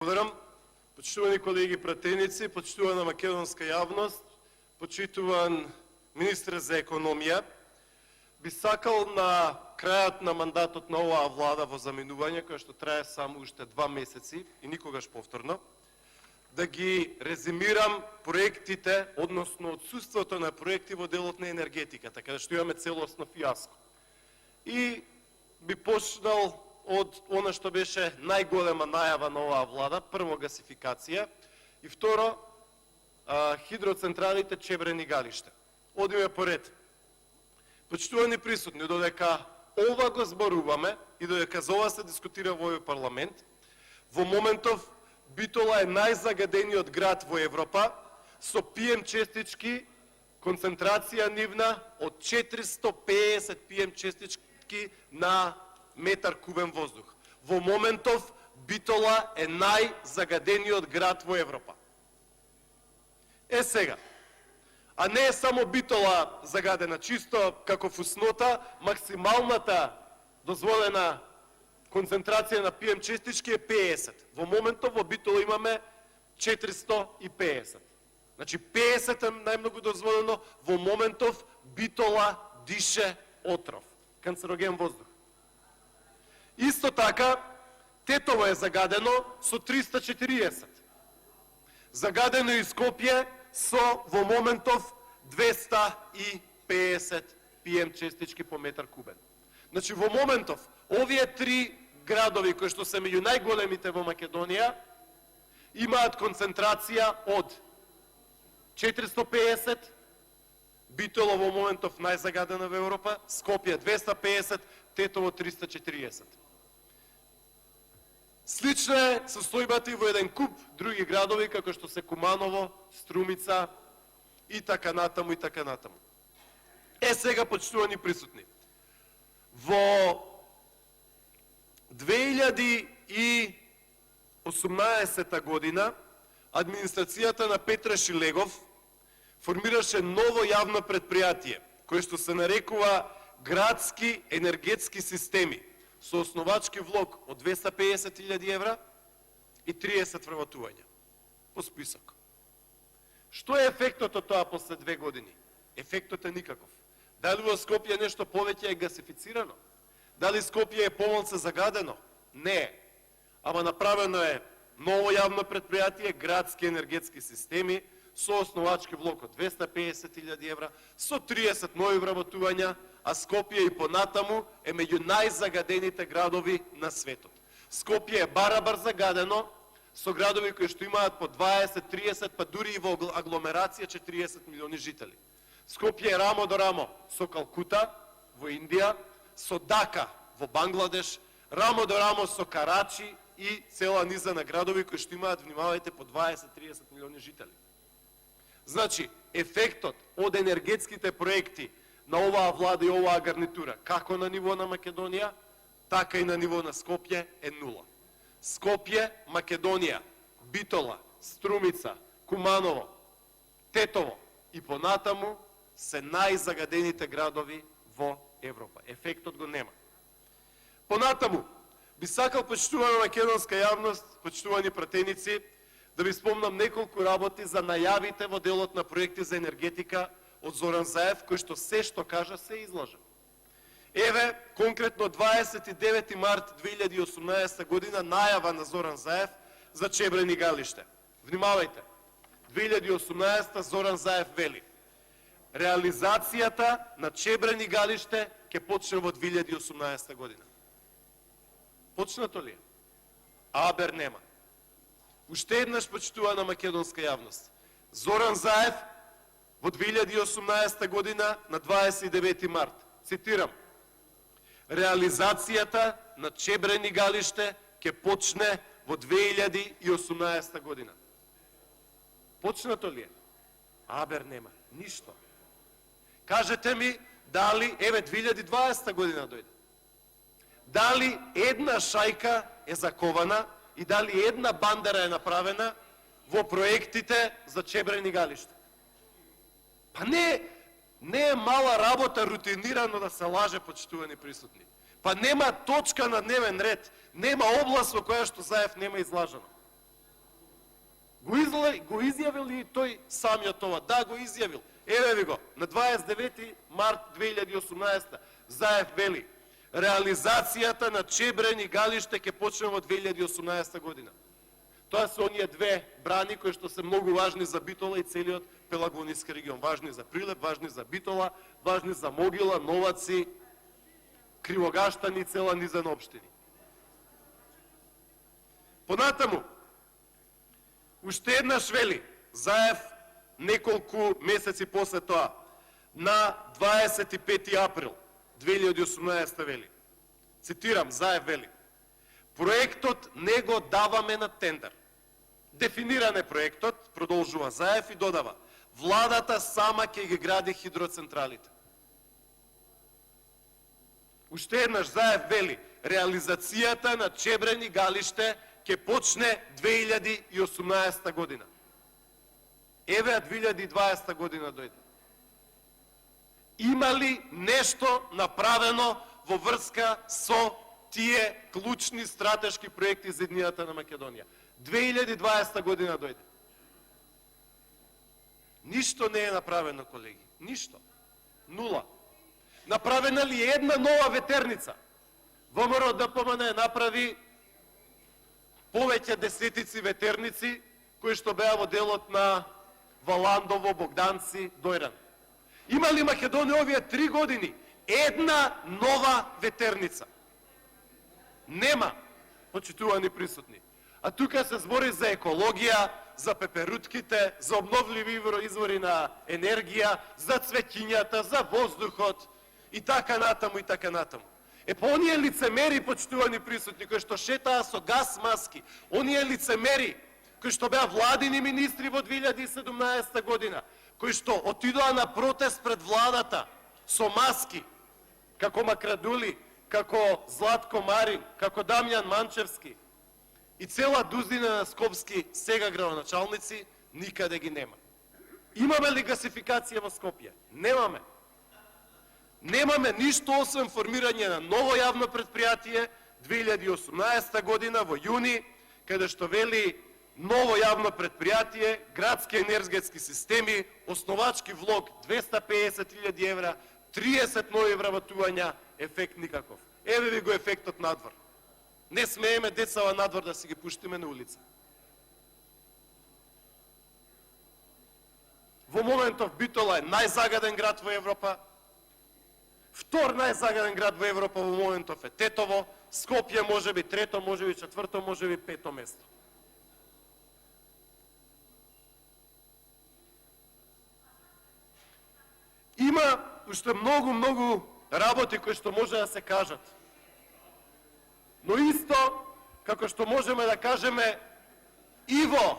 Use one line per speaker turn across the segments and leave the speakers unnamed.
Благодарам, почитувани колеги пратеници, почитувана македонска јавност, почитуван министр за економија. Би сакал на крајот на мандатот на оваа влада во заминување, која што трае само уште 2 месеци и никогаш повторно, да ги резимирам проектите, односно отсуството на проекти во делот на енергетиката, каде што имаме целосно фиаско. И би почнал од она што беше најголема најава на оваа влада, прво гасификација и второ хидроцентралите Чебрен и Галиште. Одиме поред. Почитувани присутни, додека ова го зборуваме и додека за ова се дискутира во овој парламент, во моментов Битола е најзагадениот град во Европа со PM честички, концентрација нивна од 450 PM честички на метар кубен воздух. Во моментов Битола е најзагадениот град во Европа. Сега, а не е само Битола загадена, чисто како фуснота, максималната дозволена концентрација на PM честички е 50. Во моментов во Битола имаме 450. Значи 50 е најмногу дозволено, во моментов Битола дише отров, канцероген воздух. Исто така, Тетово е загадено со 340. Загадено и Скопје со во моментов 250 PM честички по метар кубен. Значи во моментов овие три градови кои што се меѓу најголемите во Македонија имаат концентрација од 450, Битола во моментов најзагадена во Европа, Скопје 250, Тетово 340. Слична е состојбата и во еден куп други градови, како што се Куманово, Струмица и така натаму, и така натаму. Сега, почитувани присутни, во 2018 година администрацијата на Петра Шилегов формираше ново јавно предпријатие, кое што се нарекува Градски енергетски системи, со основачки влог од 250.000 евра и 30 вработувања по список. Што е ефектот од тоа после 2 години? Ефектот е никаков. Дали во Скопје нешто повеќе е гасифицирано? Дали Скопје е помалку загадено? Не е. Ама направено е ново јавно предпријатие, Градски енергетски системи, со основачки влог од 250.000 евра, со 30 нови вработувања, а Скопје и понатаму е меѓу најзагадените градови на светот. Скопје е барабар загадено со градови кои што имаат по 20, 30, па дури и во агломерација 40 милиони жители. Скопје е рамо до рамо со Калкута во Индија, со Дака во Бангладеш, рамо до рамо со Карачи и цела низа на градови кои што имаат, внимавајте, по 20-30 милиони жители. Значи, ефектот од енергетските проекти на оваа влада и оваа гарнитура, како на ниво на Македонија, така и на ниво на Скопје, е нула. Скопје, Македонија, Битола, Струмица, Куманово, Тетово и понатаму се најзагадените градови во Европа. Ефектот го нема. Понатаму, би сакал, почитувана македонска јавност, почитувани пратеници, да ви спомнам неколку работи за најавите во делот на проекти за енергетика од Зоран Заев, кој што се што кажа се излажа. Еве, конкретно 29 март 2018 година најава на Зоран Заев за Чебрен и Галиште. Внимавајте, 2018 Зоран Заев вели: реализацијата на Чебрен и Галиште ќе почне во 2018 година. Почнато ли е? Абер нема. Уште еднаш, почитувана македонска јавност, Зоран Заев во 2018 година на 29 март, цитирам: реализацијата на Чебрен и Галиште ќе почне во 2018 година. Почнато ли е? Абер нема. Ништо. Кажете ми, дали, еве 2020 година дојде, дали една шајка е закована и дали една бандера е направена во проектите за Чебрен и Галиште? Па не е мала работа рутинирано да се лаже, почитувани присутни. Па нема точка на дневен ред, нема област во која што Заев нема излажено. Го изјавил и тој самиот ова. Да, го изјавил. Еве ви го, на 29 март 2018 Заев вели: реализацијата на Чебрен и Галиште ќе почне во 2018 година. Тоа се оние две брани кои што се многу важни за Битола и целиот Пелагонички регион. Важни за Прилеп, важни за Битола, важни за Могила, Новаци, Кривогаштани и цела низа на општини. Понатаму, уште еднаш вели Заев неколку месеци после тоа, на 25 април 2018 вели, цитирам, Заев вели: проектот не го даваме на тендер. Дефиниран е проектот, продолжува Заев и додава: владата сама ќе ги гради хидроцентралите. Уште еднаш Заев вели: реализацијата на Чебрен и Галиште ќе почне 2018 година. Еве 2020 година дојде. Има ли нешто направено во врска со тие клучни стратешки проекти за еднината на Македонија? 2020 година дојде. Ништо не е направено, колеги. Ништо. Нула. Направена ли е една нова ветерница? ВМРО ДПМН направи повеќе десетици ветерници кои што беа во делот на Валандово, Богданци, Дојран. Има ли Македонија овие 3 години една нова ветерница? Нема, почитувани присутни. А тука се збори за екологија, за пеперутките, за обновливи извори на енергија, за цвеќињата, за воздухот и така натаму и така натаму. По оние лицемери, почитувани присутни, кои што шетаа со газ маски, оние лицемери кои што беа владини министри во 2017 година, кои што отидоа на протест пред владата со маски, како Макрадули, како Златко Марин, како Дамјан Манчевски и цела дузина на скопски сега градоначалници, никаде ги нема. Имаме ли гасификација во Скопје? Немаме. Немаме ништо освен формирање на ново јавно предпријатие 2018 година во јуни, каде што вели ново јавно предпријатие, градски енергетски системи, основачки влог 250.000 евра, 30 нови вработувања, ефект никаков. Еве ви го ефектот надвор. Не смееме децава надвор да си ги пуштиме на улица. Во моментов Битола е најзагаден град во Европа. Втор најзагаден град во Европа во моментов е Тетово. Скопје може би трето, може би четврто, може би пето место. Има уште многу работи кои што може да се кажат. Но исто, како што можеме да кажеме и во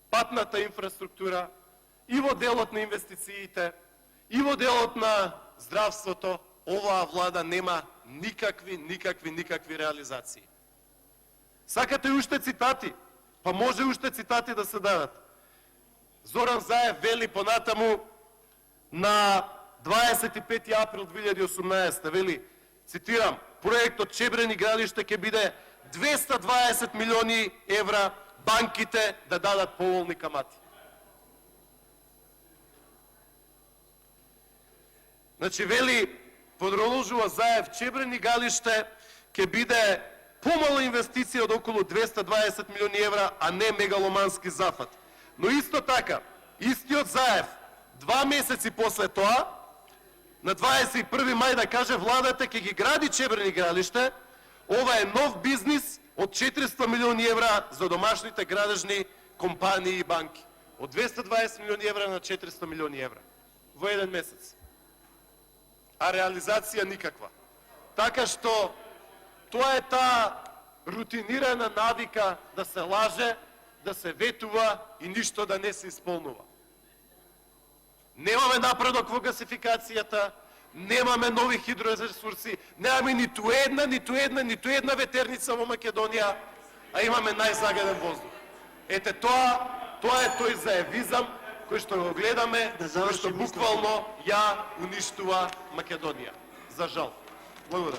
патната инфраструктура, и во делот на инвестициите, и во делот на здравството, оваа влада нема никакви реализации. Сакате уште цитати? Па може уште цитати да се дадат. Зоран Заев вели понатаму на 25 април 2018, вели, цитирам: проектот Чебрен и Галиште ќе биде 220 милиони евра, банките да дадат поволни камати. Значи, вели, продолжува Заев, Чебрен и Галиште ќе биде помала инвестиција од околу 220 милиони евра, а не мегаломански зафат. Но исто така, истиот Заев, 2 месеци после тоа, на 21 мај да каже владата ќе ги гради Чебрен и Галиште, ова е нов бизнис од 400 милиони евра за домашните градежни компании и банки. Од 220 милиони евра на 400 милиони евра. Во еден месец. А реализација никаква. Така што, тоа е таа рутинирана навика да се лаже, да се ветува и ништо да не се исполнува. Немаме напредок во гасификацијата, немаме нови хидроресурси, немаме ниту една ветерница во Македонија, а имаме најзагаден воздух. Ете тоа е тој заевизам кој што го гледаме, кој што буквално ја уништува Македонија. За жал. Благодарам.